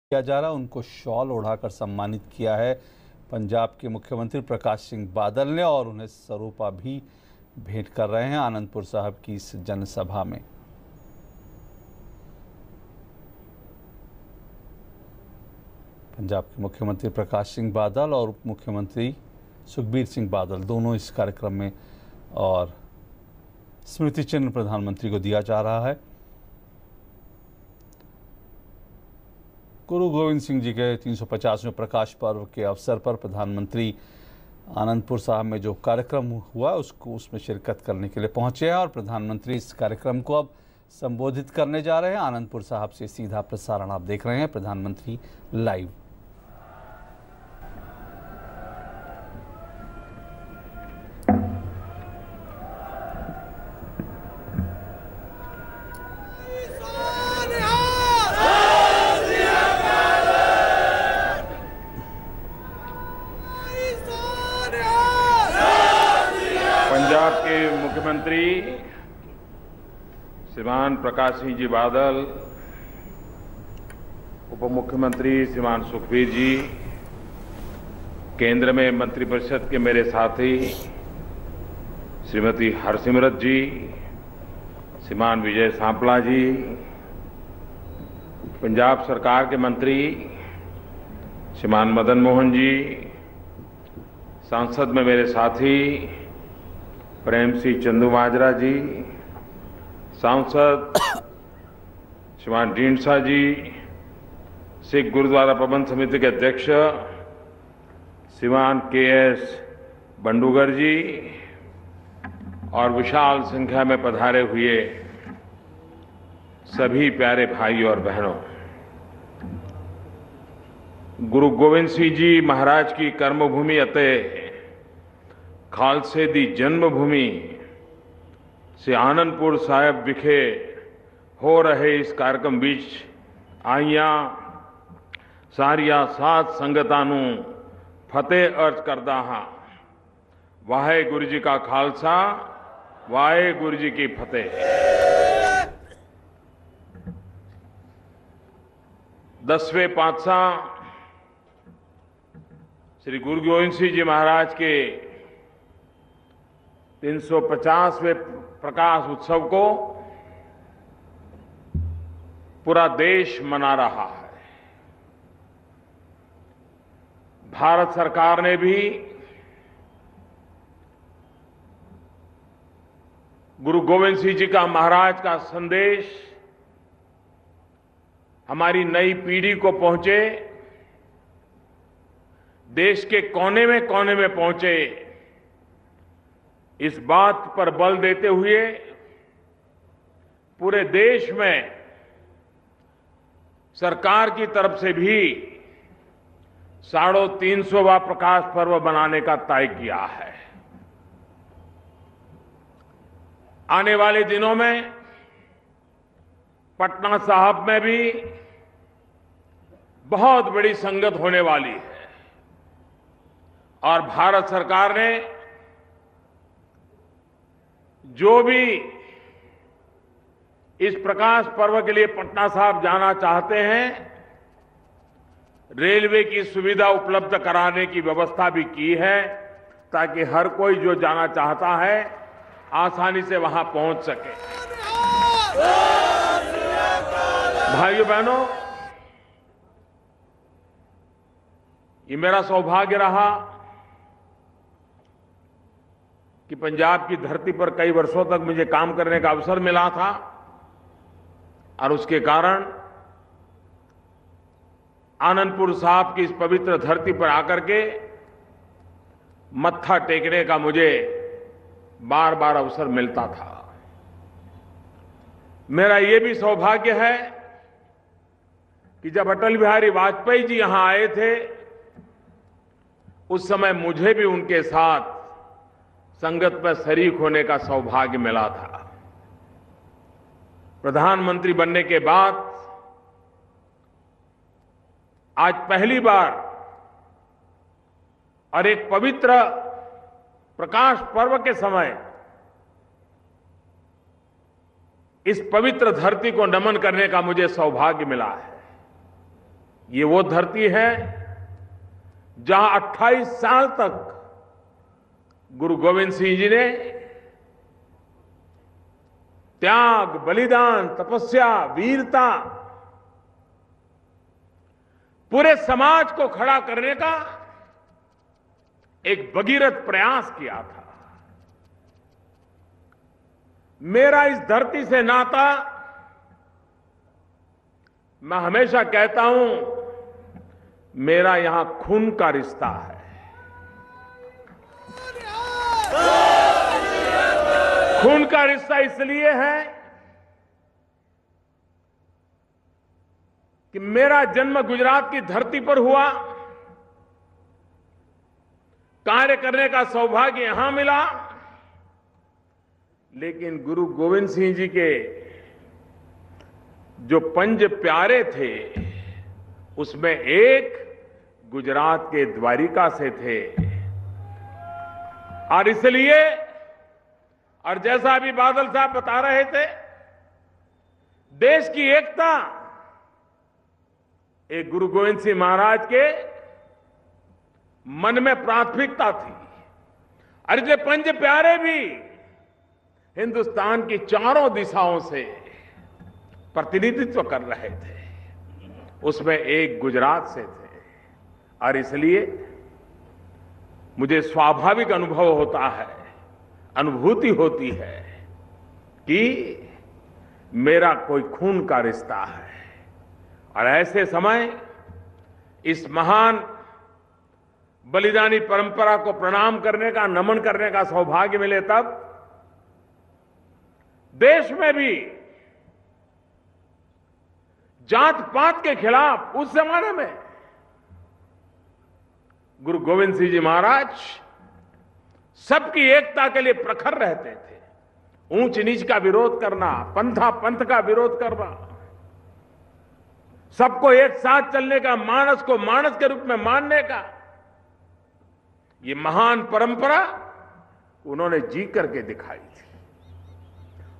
किया जा रहा, उनको शॉल ओढ़ाकर सम्मानित किया है पंजाब के मुख्यमंत्री प्रकाश सिंह बादल ने और उन्हें स्वरूपा भी भेंट कर रहे हैं आनंदपुर साहब की इस जनसभा में। पंजाब के मुख्यमंत्री प्रकाश सिंह बादल और उप मुख्यमंत्री सुखबीर सिंह बादल दोनों इस कार्यक्रम में और स्मृति चिन्ह प्रधानमंत्री को दिया जा रहा है। गुरु गोविंद सिंह जी के 350वें प्रकाश पर्व के अवसर पर प्रधानमंत्री आनंदपुर साहब में जो कार्यक्रम हुआ उसमें शिरकत करने के लिए पहुंचे हैं और प्रधानमंत्री इस कार्यक्रम को अब संबोधित करने जा रहे हैं। आनंदपुर साहब से सीधा प्रसारण आप देख रहे हैं प्रधानमंत्री लाइव। पंजाब के मुख्यमंत्री श्रीमान प्रकाश सिंह जी बादल, उप मुख्यमंत्री श्रीमान सुखबीर जी, केंद्र में मंत्रिपरिषद के मेरे साथी श्रीमती हरसिमरत जी, श्रीमान विजय सांपला जी, पंजाब सरकार के मंत्री श्रीमान मदन मोहन जी, सांसद में मेरे साथी प्रेम सिंह चंदूमाजरा जी, सांसद श्रीमान ढींडसा जी, सिख गुरुद्वारा प्रबंध समिति के अध्यक्ष श्रीमान KS बंडूगर जी और विशाल संख्या में पधारे हुए सभी प्यारे भाई और बहनों, गुरु गोविंद सिंह जी महाराज की कर्मभूमि ਅਤੇ खालसे दी जन्मभूमि से आनंदपुर साहिब विखे हो रहे इस कार्यक्रम बीच आईयां सारिया साध संगतां नूं फतेह अर्ज करदा हां। वाहेगुरु जी का खालसा, वाहेगुरु जी की फतेह। 10वें पातशाह श्री गुरु गोविंद सिंह जी महाराज के 350वें प्रकाश उत्सव को पूरा देश मना रहा है। भारत सरकार ने भी गुरु गोविंद सिंह जी का महाराज का संदेश हमारी नई पीढ़ी को पहुंचे, देश के कोने में पहुंचे, इस बात पर बल देते हुए पूरे देश में सरकार की तरफ से भी 350वां प्रकाश पर्व बनाने का तय किया है। आने वाले दिनों में पटना साहिब में भी बहुत बड़ी संगत होने वाली है और भारत सरकार ने जो भी इस प्रकाश पर्व के लिए पटना साहिब जाना चाहते हैं, रेलवे की सुविधा उपलब्ध कराने की व्यवस्था भी की है ताकि हर कोई जो जाना चाहता है आसानी से वहां पहुंच सके। भाइयों बहनों, ये मेरा सौभाग्य रहा कि पंजाब की धरती पर कई वर्षों तक मुझे काम करने का अवसर मिला था और उसके कारण आनंदपुर साहब की इस पवित्र धरती पर आकर के मत्था टेकने का मुझे बार बार अवसर मिलता था। मेरा ये भी सौभाग्य है कि जब अटल बिहारी वाजपेयी जी यहां आए थे उस समय मुझे भी उनके साथ संगत में शरीक होने का सौभाग्य मिला था। प्रधानमंत्री बनने के बाद आज पहली बार और एक पवित्र प्रकाश पर्व के समय इस पवित्र धरती को नमन करने का मुझे सौभाग्य मिला है। ये वो धरती है जहां 28 साल तक गुरु गोविंद सिंह जी ने त्याग, बलिदान, तपस्या, वीरता, पूरे समाज को खड़ा करने का एक भगीरथ प्रयास किया था। मेरा इस धरती से नाता, मैं हमेशा कहता हूं, मेरा यहां खून का रिश्ता है। खून का रिश्ता इसलिए है कि मेरा जन्म गुजरात की धरती पर हुआ, कार्य करने का सौभाग्य यहां मिला, लेकिन गुरु गोविंद सिंह जी के जो पंज प्यारे थे उसमें एक गुजरात के द्वारिका से थे। और इसलिए, और जैसा अभी बादल साहब बता रहे थे, देश की एकता एक गुरु गोविंद सिंह महाराज के मन में प्राथमिकता थी। और इसलिए पंज प्यारे भी हिंदुस्तान की चारों दिशाओं से प्रतिनिधित्व कर रहे थे, उसमें एक गुजरात से थे। और इसलिए मुझे स्वाभाविक अनुभव होता है, अनुभूति होती है कि मेरा कोई खून का रिश्ता है। और ऐसे समय इस महान बलिदानी परंपरा को प्रणाम करने का, नमन करने का सौभाग्य मिले, तब देश में भी जात पात के खिलाफ उस जमाने में गुरु गोविंद सिंह जी महाराज सबकी एकता के लिए प्रखर रहते थे। ऊंच नीच का विरोध करना, पंथा पंथ का विरोध करना, सबको एक साथ चलने का, मानस को मानस के रूप में मानने का, ये महान परंपरा उन्होंने जी करके दिखाई थी।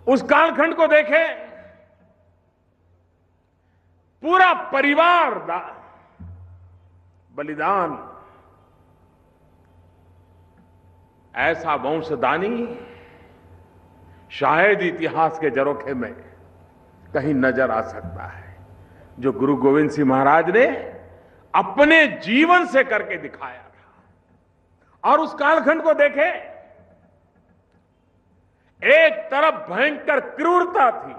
उस कालखंड को देखें, पूरा परिवार बलिदान, ऐसा वंशदानी शायद इतिहास के झरोखे में कहीं नजर आ सकता है, जो गुरु गोविंद सिंह महाराज ने अपने जीवन से करके दिखाया था। और उस कालखंड को देखें, एक तरफ भयंकर क्रूरता थी,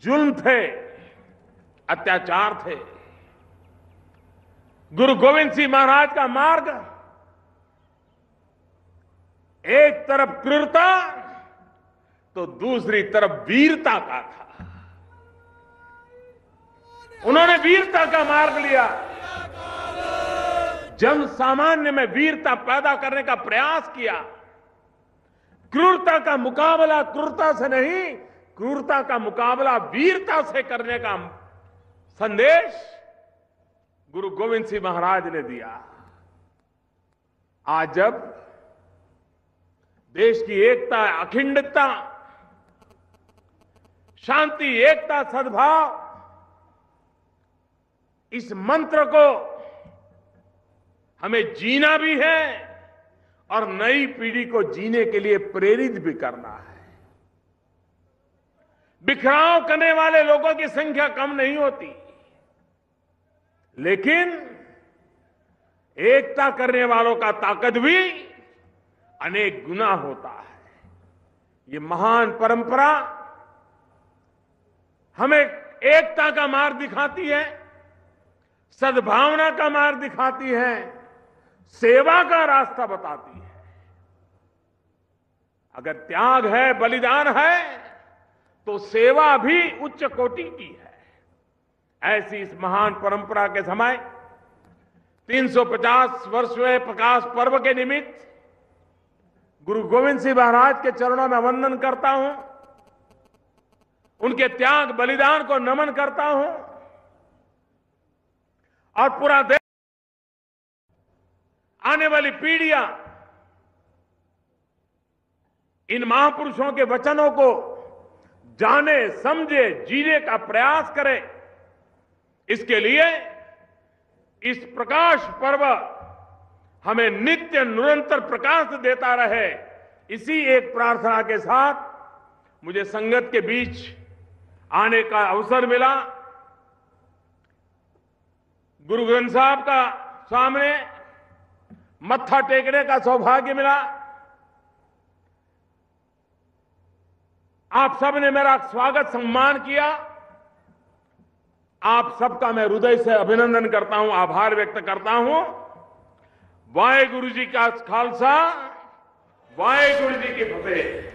जुल्म थे, अत्याचार थे। गुरु गोविंद सिंह महाराज का मार्ग, एक तरफ क्रूरता तो दूसरी तरफ वीरता का था। उन्होंने वीरता का मार्ग लिया, जन सामान्य में वीरता पैदा करने का प्रयास किया। क्रूरता का मुकाबला क्रूरता से नहीं, क्रूरता का मुकाबला वीरता से करने का संदेश गुरु गोविंद सिंह महाराज ने दिया। आज जब देश की एकता, अखंडता, शांति, एकता, सद्भाव, इस मंत्र को हमें जीना भी है और नई पीढ़ी को जीने के लिए प्रेरित भी करना है। बिखराव करने वाले लोगों की संख्या कम नहीं होती, लेकिन एकता करने वालों का ताकत भी अनेक गुना होता है। ये महान परंपरा हमें एकता का मार्ग दिखाती है, सद्भावना का मार्ग दिखाती है, सेवा का रास्ता बताती है। अगर त्याग है, बलिदान है, तो सेवा भी उच्च कोटि की है। ऐसी इस महान परंपरा के समय 350 वर्षवें प्रकाश पर्व के निमित्त गुरु गोविंद सिंह महाराज के चरणों में वंदन करता हूं, उनके त्याग बलिदान को नमन करता हूं और पूरा देश, आने वाली पीढ़ियां इन महापुरुषों के वचनों को जाने, समझे, जीने का प्रयास करे। इसके लिए इस प्रकाश पर्व हमें नित्य निरंतर प्रकाश देता रहे, इसी एक प्रार्थना के साथ मुझे संगत के बीच आने का अवसर मिला। गुरु ग्रंथ साहब का सामने मत्था टेकने का सौभाग्य मिला। आप सबने मेरा स्वागत सम्मान किया। आप सबका मैं हृदय से अभिनंदन करता हूं, आभार व्यक्त करता हूं। वाहेगुरु जी का खालसा, वाहेगुरु जी की फतेह।